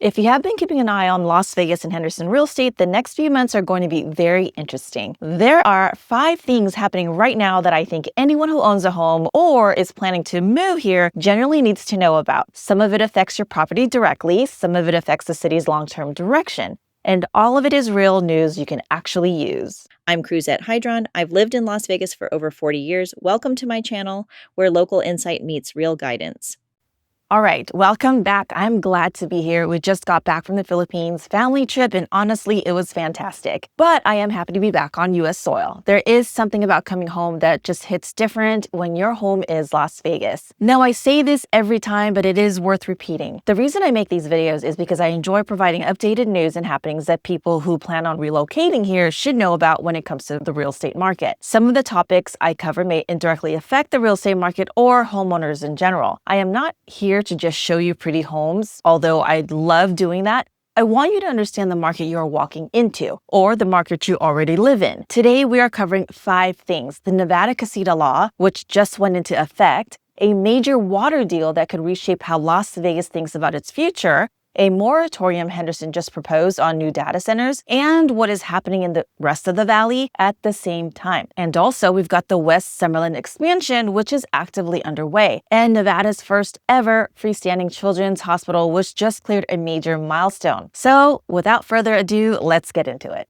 If you have been keeping an eye on Las Vegas and Henderson real estate, the next few months are going to be very interesting. There are 5 things happening right now that I think anyone who owns a home or is planning to move here generally needs to know about. Some of it affects your property directly, some of it affects the city's long-term direction, and all of it is real news you can actually use. I'm Chruszhet Hydron. I've lived in Las Vegas for over 40 years. Welcome to my channel, where local insight meets real guidance. All right, welcome back. I'm glad to be here. We just got back from the Philippines family trip, and honestly, it was fantastic. But I am happy to be back on U.S. soil. There is something about coming home that just hits different when your home is Las Vegas. Now, I say this every time, but it is worth repeating. The reason I make these videos is because I enjoy providing updated news and happenings that people who plan on relocating here should know about when it comes to the real estate market. Some of the topics I cover may indirectly affect the real estate market or homeowners in general. I am not here to just show you pretty homes, although I'd love doing that. I want you to understand the market you're walking into, or the market you already live in. Today, we are covering 5 things: the Nevada Casita Law, which just went into effect, a major water deal that could reshape how Las Vegas thinks about its future, a moratorium Henderson just proposed on new data centers, and what is happening in the rest of the valley at the same time. And also, we've got the West Summerlin expansion, which is actively underway. And Nevada's first ever freestanding children's hospital, which just cleared a major milestone. So, without further ado, let's get into it.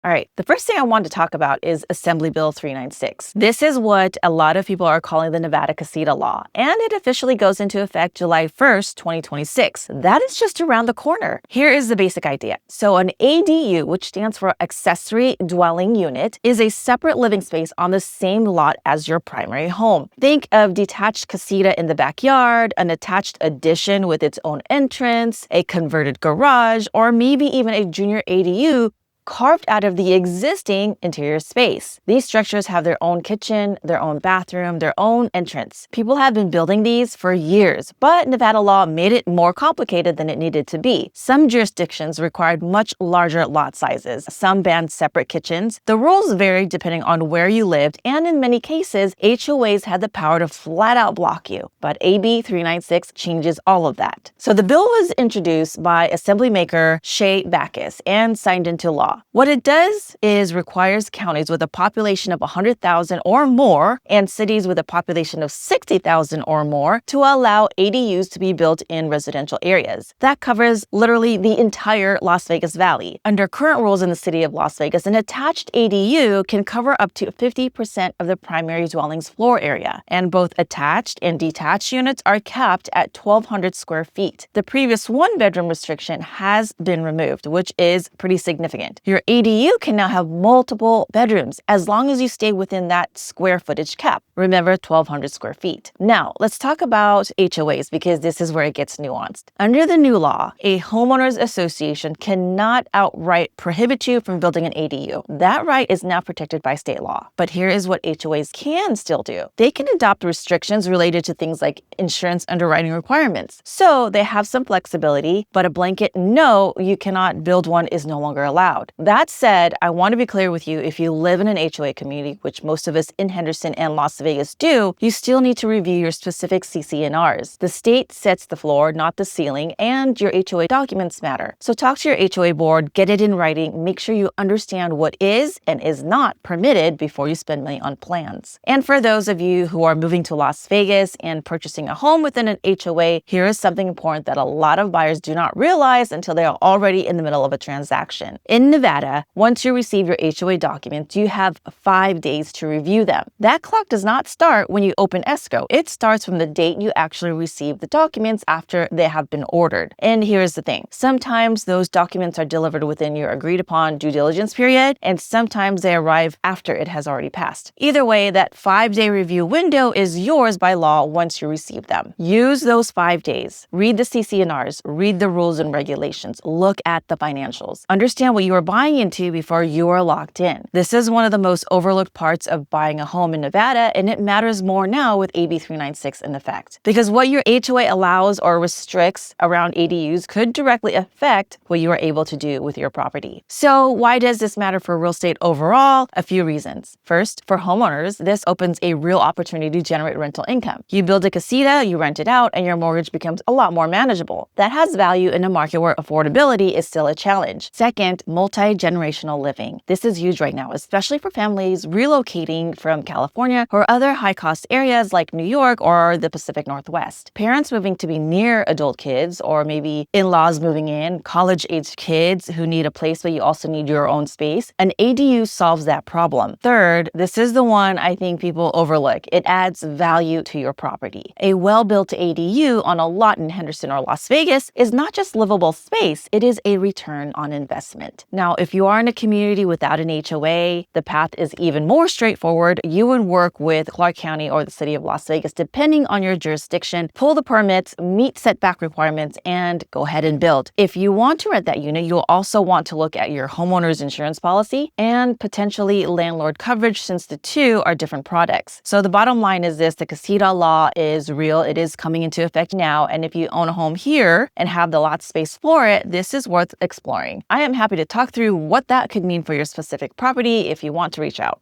All right, the first thing I want to talk about is Assembly Bill 396. This is what a lot of people are calling the Nevada Casita Law, and it officially goes into effect July 1st, 2026. That is just around the corner. Here is the basic idea. So an ADU, which stands for Accessory Dwelling Unit, is a separate living space on the same lot as your primary home. Think of detached casita in the backyard, an attached addition with its own entrance, a converted garage, or maybe even a junior ADU carved out of the existing interior space. These structures have their own kitchen, their own bathroom, their own entrance. People have been building these for years, but Nevada law made it more complicated than it needed to be. Some jurisdictions required much larger lot sizes. Some banned separate kitchens. The rules varied depending on where you lived, and in many cases, HOAs had the power to flat out block you. But AB 396 changes all of that. So the bill was introduced by Assemblymaker Shay Backus and signed into law. What it does is requires counties with a population of 100,000 or more and cities with a population of 60,000 or more to allow ADUs to be built in residential areas. That covers literally the entire Las Vegas Valley. Under current rules in the city of Las Vegas, an attached ADU can cover up to 50% of the primary dwelling's floor area, and both attached and detached units are capped at 1,200 square feet. The previous one-bedroom restriction has been removed, which is pretty significant. Your ADU can now have multiple bedrooms as long as you stay within that square footage cap. Remember, 1,200 square feet. Now, let's talk about HOAs because this is where it gets nuanced. Under the new law, a homeowners association cannot outright prohibit you from building an ADU. That right is now protected by state law. But here is what HOAs can still do. They can adopt restrictions related to things like insurance underwriting requirements. So they have some flexibility, but a blanket no, you cannot build one is no longer allowed. That said, I want to be clear with you, if you live in an HOA community, which most of us in Henderson and Las Vegas do, you still need to review your specific CC&Rs. The state sets the floor, not the ceiling, and your HOA documents matter. So talk to your HOA board, get it in writing, make sure you understand what is and is not permitted before you spend money on plans. And for those of you who are moving to Las Vegas and purchasing a home within an HOA, here is something important that a lot of buyers do not realize until they are already in the middle of a transaction. In Nevada, once you receive your HOA documents, you have 5 days to review them. That clock does not start when you open escrow. It starts from the date you actually receive the documents after they have been ordered. And here's the thing. Sometimes those documents are delivered within your agreed upon due diligence period, and sometimes they arrive after it has already passed. Either way, that 5-day review window is yours by law once you receive them. Use those 5 days. Read the CC&Rs, read the rules and regulations, look at the financials. Understand what you are buying buying into before you are locked in. This is one of the most overlooked parts of buying a home in Nevada, and it matters more now with AB 396 in effect. Because what your HOA allows or restricts around ADUs could directly affect what you are able to do with your property. So why does this matter for real estate overall? A few reasons. First, for homeowners, this opens a real opportunity to generate rental income. You build a casita, you rent it out, and your mortgage becomes a lot more manageable. That has value in a market where affordability is still a challenge. Second, multi-generational living. This is huge right now, especially for families relocating from California or other high-cost areas like New York or the Pacific Northwest. Parents moving to be near adult kids, or maybe in-laws moving in, college-aged kids who need a place but you also need your own space. An ADU solves that problem. Third, this is the one I think people overlook. It adds value to your property. A well-built ADU on a lot in Henderson or Las Vegas is not just livable space, it is a return on investment. Now, if you are in a community without an HOA, the path is even more straightforward. You would work with Clark County or the city of Las Vegas, depending on your jurisdiction, pull the permits, meet setback requirements, and go ahead and build. If you want to rent that unit, you'll also want to look at your homeowner's insurance policy and potentially landlord coverage, since the two are different products. So the bottom line is this: the Casita Law is real. It is coming into effect now. And if you own a home here and have the lot space for it, this is worth exploring. I am happy to talk through what that could mean for your specific property if you want to reach out.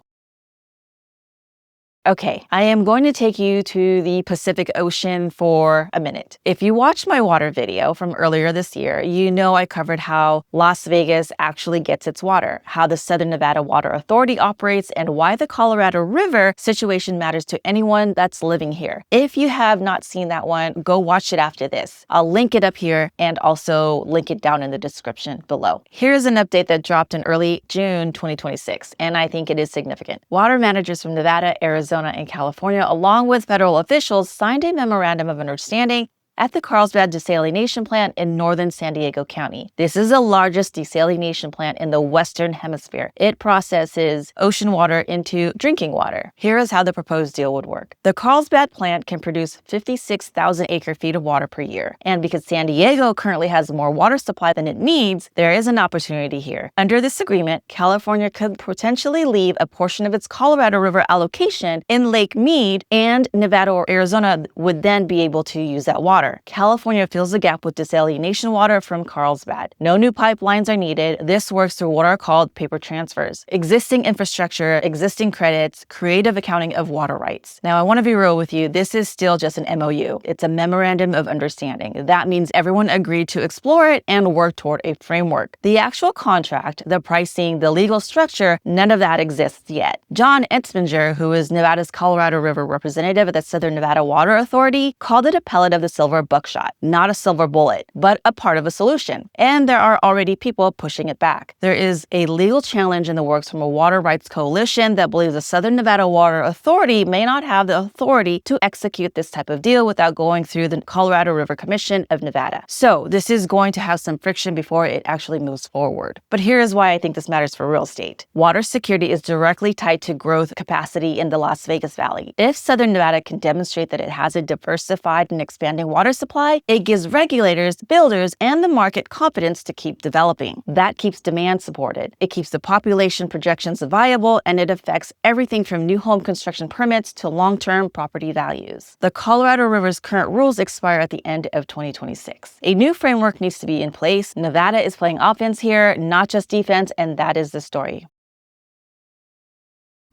Okay, I am going to take you to the Pacific Ocean for a minute. If you watched my water video from earlier this year, you know I covered how Las Vegas actually gets its water, how the Southern Nevada Water Authority operates, and why the Colorado River situation matters to anyone that's living here. If you have not seen that one, go watch it after this. I'll link it up here and also link it down in the description below. Here's an update that dropped in early June 2026, and I think it is significant. Water managers from Nevada, Arizona, and California, along with federal officials, signed a memorandum of understanding at the Carlsbad Desalination Plant in northern San Diego County. This is the largest desalination plant in the Western Hemisphere. It processes ocean water into drinking water. Here is how the proposed deal would work. The Carlsbad plant can produce 56,000 acre-feet of water per year. And because San Diego currently has more water supply than it needs, there is an opportunity here. Under this agreement, California could potentially leave a portion of its Colorado River allocation in Lake Mead, and Nevada or Arizona would then be able to use that water. California fills the gap with desalination water from Carlsbad. No new pipelines are needed. This works through what are called paper transfers. Existing infrastructure, existing credits, creative accounting of water rights. Now, I want to be real with you. This is still just an MOU. It's a memorandum of understanding. That means everyone agreed to explore it and work toward a framework. The actual contract, the pricing, the legal structure, none of that exists yet. John Etzminger, who is Nevada's Colorado River representative at the Southern Nevada Water Authority, called it a pellet of the silver buckshot, not a silver bullet, but a part of a solution. And there are already people pushing it back. There is a legal challenge in the works from a water rights coalition that believes the Southern Nevada Water Authority may not have the authority to execute this type of deal without going through the Colorado River Commission of Nevada. So this is going to have some friction before it actually moves forward. But here is why I think this matters for real estate. Water security is directly tied to growth capacity in the Las Vegas Valley. If Southern Nevada can demonstrate that it has a diversified and expanding water supply, it gives regulators, builders, and the market confidence to keep developing. That keeps demand supported. It keeps the population projections viable, and it affects everything from new home construction permits to long-term property values. The Colorado River's current rules expire at the end of 2026. A new framework needs to be in place. Nevada is playing offense here, not just defense, and that is the story.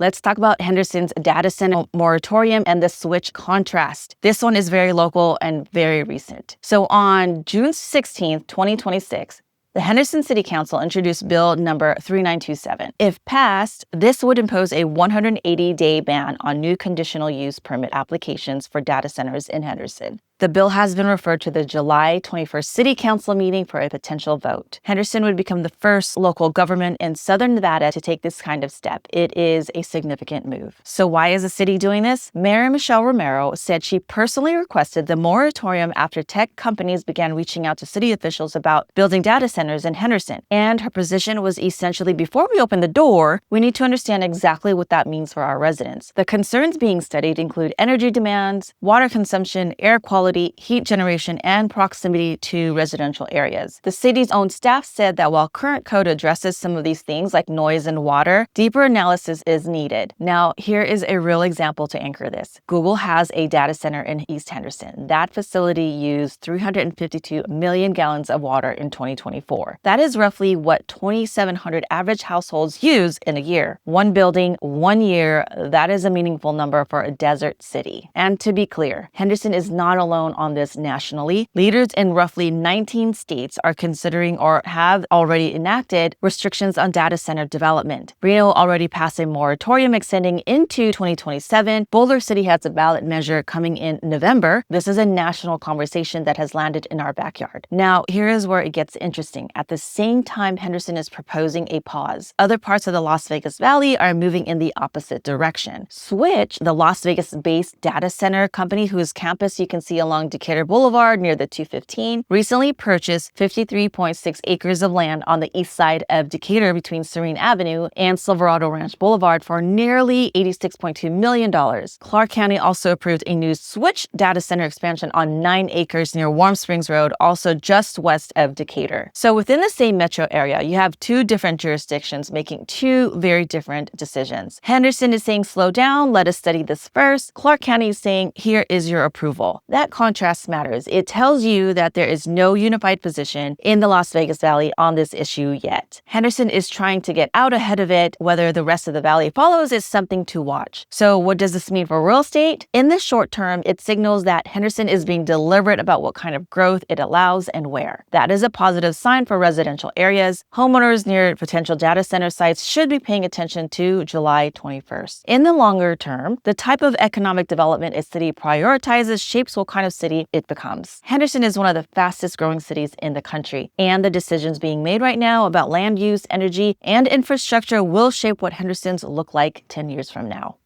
Let's talk about Henderson's data center moratorium and the switch contrast. This one is very local and very recent. So on June 16th, 2026, the Henderson City Council introduced Bill number 3927. If passed, this would impose a 180-day ban on new conditional use permit applications for data centers in Henderson. The bill has been referred to the July 21st City Council meeting for a potential vote. Henderson would become the first local government in Southern Nevada to take this kind of step. It is a significant move. So why is the city doing this? Mayor Michelle Romero said she personally requested the moratorium after tech companies began reaching out to city officials about building data centers in Henderson. And her position was essentially, before we open the door, we need to understand exactly what that means for our residents. The concerns being studied include energy demands, water consumption, air quality, quality, heat generation, and proximity to residential areas. The city's own staff said that while current code addresses some of these things like noise and water, deeper analysis is needed. Now, here is a real example to anchor this. Google has a data center in East Henderson. That facility used 352 million gallons of water in 2024. That is roughly what 2,700 average households use in a year. One building, 1 year, that is a meaningful number for a desert city. And to be clear, Henderson is not alone on this nationally. Leaders in roughly 19 states are considering or have already enacted restrictions on data center development. Reno already passed a moratorium extending into 2027. Boulder City has a ballot measure coming in November. This is a national conversation that has landed in our backyard. Now, here is where it gets interesting. At the same time, Henderson is proposing a pause. Other parts of the Las Vegas Valley are moving in the opposite direction. Switch, the Las Vegas-based data center company whose campus you can see along Decatur Boulevard near the 215, recently purchased 53.6 acres of land on the east side of Decatur between Serene Avenue and Silverado Ranch Boulevard for nearly $86.2 million. Clark County also approved a new Switch data center expansion on 9 acres near Warm Springs Road, also just west of Decatur. So within the same metro area, you have two different jurisdictions making two very different decisions. Henderson is saying, slow down, let us study this first. Clark County is saying, here is your approval. That contrast matters. It tells you that there is no unified position in the Las Vegas Valley on this issue yet. Henderson is trying to get out ahead of it. Whether the rest of the valley follows is something to watch. So what does this mean for real estate? In the short term, it signals that Henderson is being deliberate about what kind of growth it allows and where. That is a positive sign for residential areas. Homeowners near potential data center sites should be paying attention to July 21st. In the longer term, the type of economic development a city prioritizes shapes what kind of city it becomes. Henderson is one of the fastest growing cities in the country, and the decisions being made right now about land use, energy, and infrastructure will shape what Henderson's look like 10 years from now.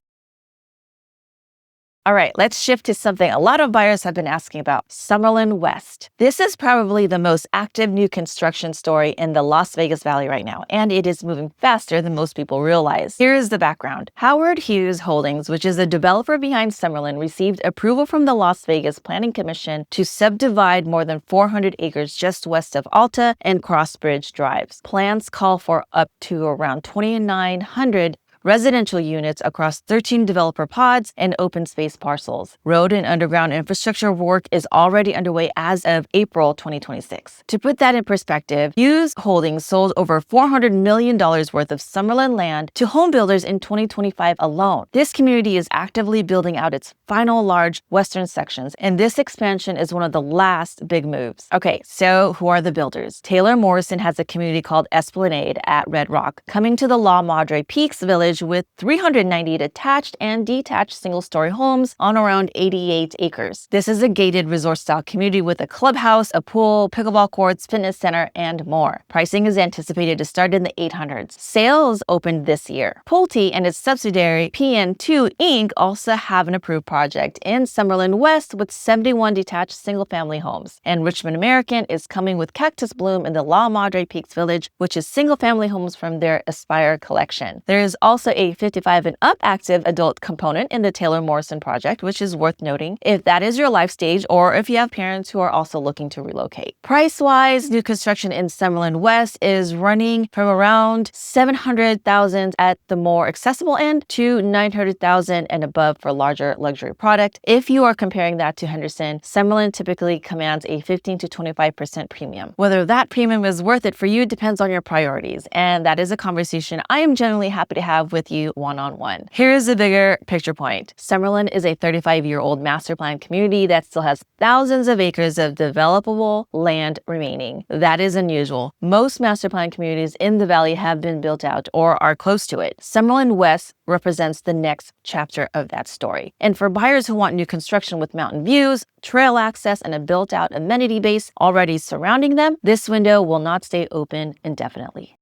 All right, let's shift to something a lot of buyers have been asking about, Summerlin West. This is probably the most active new construction story in the Las Vegas Valley right now, and it is moving faster than most people realize. Here is the background. Howard Hughes Holdings, which is the developer behind Summerlin, received approval from the Las Vegas Planning Commission to subdivide more than 400 acres just west of Alta and Crossbridge Drives. Plans call for up to around 2,900 residential units across 13 developer pods and open space parcels. Road and underground infrastructure work is already underway as of April 2026. To put that in perspective, Hughes Holdings sold over $400 million worth of Summerlin land to home builders in 2025 alone. This community is actively building out its final large western sections, and this expansion is one of the last big moves. Okay, so who are the builders? Taylor Morrison has a community called Esplanade at Red Rock, coming to the La Madre Peaks Village with 390 attached and detached single-story homes on around 88 acres. This is a gated resort-style community with a clubhouse, a pool, pickleball courts, fitness center, and more. Pricing is anticipated to start in the 800s. Sales opened this year. Pulte and its subsidiary PN2 Inc. also have an approved project in Summerlin West with 71 detached single-family homes. And Richmond American is coming with Cactus Bloom in the La Madre Peaks Village, which is single-family homes from their Aspire collection. There is also a 55 and up active adult component in the Taylor Morrison project, which is worth noting if that is your life stage or if you have parents who are also looking to relocate. Price-wise, new construction in Summerlin West is running from around $700,000 at the more accessible end to $900,000 and above for larger luxury product. If you are comparing that to Henderson, Summerlin typically commands a 15 to 25% premium. Whether that premium is worth it for you depends on your priorities, and that is a conversation I am generally happy to have with you one-on-one. Here's the bigger picture point. Summerlin is a 35-year-old master plan community that still has thousands of acres of developable land remaining. That is unusual. Most master plan communities in the valley have been built out or are close to it. Summerlin West represents the next chapter of that story. And for buyers who want new construction with mountain views, trail access, and a built-out amenity base already surrounding them, this window will not stay open indefinitely.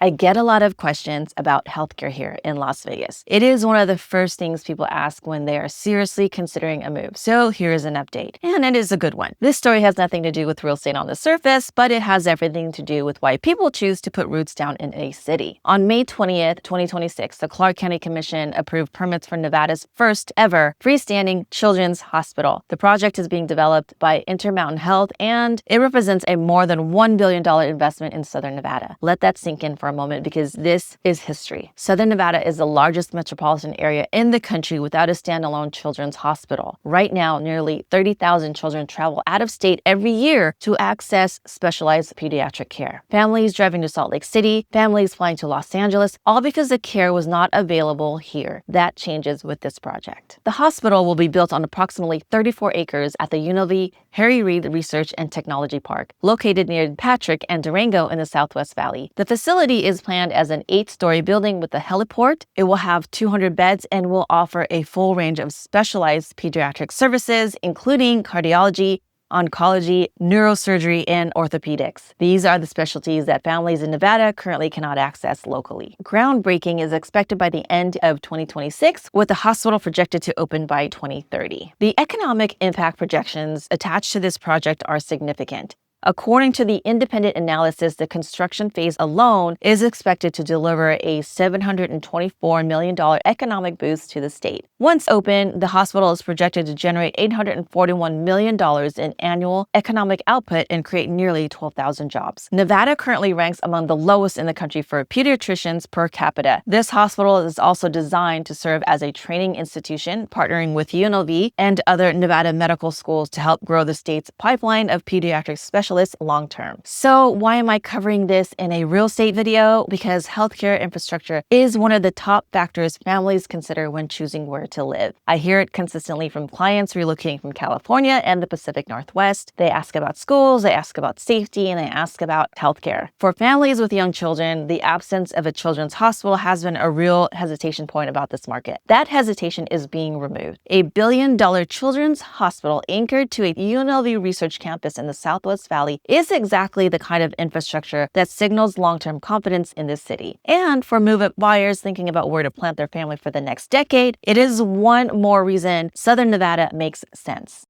I get a lot of questions about healthcare here in Las Vegas. It is one of the first things people ask when they are seriously considering a move. So here is an update, and it is a good one. This story has nothing to do with real estate on the surface, but it has everything to do with why people choose to put roots down in a city. On May 20th, 2026, the Clark County Commission approved permits for Nevada's first ever freestanding children's hospital. The project is being developed by Intermountain Health, and it represents a more than $1 billion investment in Southern Nevada. Let that sink in for a moment because this is history. Southern Nevada is the largest metropolitan area in the country without a standalone children's hospital. Right now, nearly 30,000 children travel out of state every year to access specialized pediatric care. Families driving to Salt Lake City, families flying to Los Angeles, all because the care was not available here. That changes with this project. The hospital will be built on approximately 34 acres at the UNLV Harry Reid Research and Technology Park, located near Patrick and Durango in the Southwest Valley. The facility is planned as an 8-story building with a heliport. It will have 200 beds and will offer a full range of specialized pediatric services, including cardiology, oncology, neurosurgery, and orthopedics. These are the specialties that families in Nevada currently cannot access locally. Groundbreaking is expected by the end of 2026, with the hospital projected to open by 2030. The economic impact projections attached to this project are significant. According to the independent analysis, the construction phase alone is expected to deliver a $724 million economic boost to the state. Once open, the hospital is projected to generate $841 million in annual economic output and create nearly 12,000 jobs. Nevada currently ranks among the lowest in the country for pediatricians per capita. This hospital is also designed to serve as a training institution, partnering with UNLV and other Nevada medical schools to help grow the state's pipeline of pediatric specialists long term. So why am I covering this in a real estate video? Because healthcare infrastructure is one of the top factors families consider when choosing where to live. I hear it consistently from clients relocating from California and the Pacific Northwest. They ask about schools, they ask about safety, and they ask about healthcare. For families with young children, the absence of a children's hospital has been a real hesitation point about this market. That hesitation is being removed. A $1 billion children's hospital anchored to a UNLV research campus in the Southwest Valley is exactly the kind of infrastructure that signals long-term confidence in this city. And for move-up buyers thinking about where to plant their family for the next decade, it is one more reason Southern Nevada makes sense.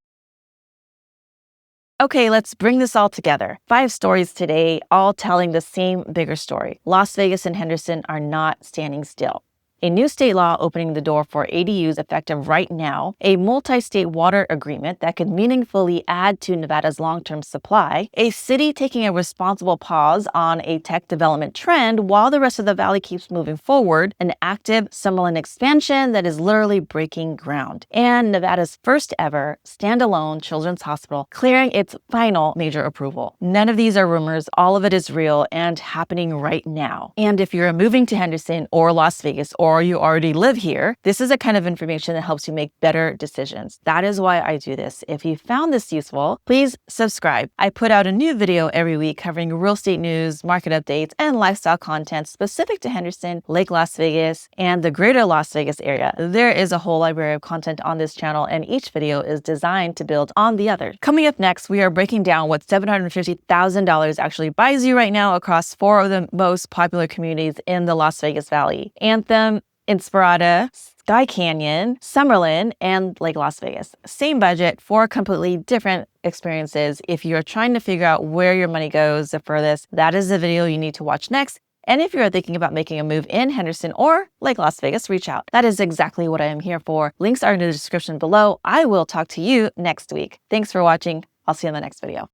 Okay, let's bring this all together. 5 stories today, all telling the same bigger story. Las Vegas and Henderson are not standing still. A new state law opening the door for ADUs effective right now, a multi-state water agreement that could meaningfully add to Nevada's long-term supply, a city taking a responsible pause on a tech development trend while the rest of the valley keeps moving forward, an active Summerlin expansion that is literally breaking ground, and Nevada's first ever standalone children's hospital clearing its final major approval. None of these are rumors, all of it is real and happening right now. And if you're moving to Henderson or Las Vegas or you already live here, this is the kind of information that helps you make better decisions. That is why I do this. If you found this useful, please subscribe. I put out a new video every week covering real estate news, market updates, and lifestyle content specific to Henderson, Lake Las Vegas, and the greater Las Vegas area. There is a whole library of content on this channel, and each video is designed to build on the other. Coming up next, we are breaking down what $750,000 actually buys you right now across 4 of the most popular communities in the Las Vegas Valley: Anthem, Inspirada, Sky Canyon, Summerlin, and Lake Las Vegas. Same budget, 4 completely different experiences. If you're trying to figure out where your money goes the furthest, that is the video you need to watch next. And if you're thinking about making a move in Henderson or Lake Las Vegas, reach out. That is exactly what I am here for. Links are in the description below. I will talk to you next week. Thanks for watching. I'll see you in the next video.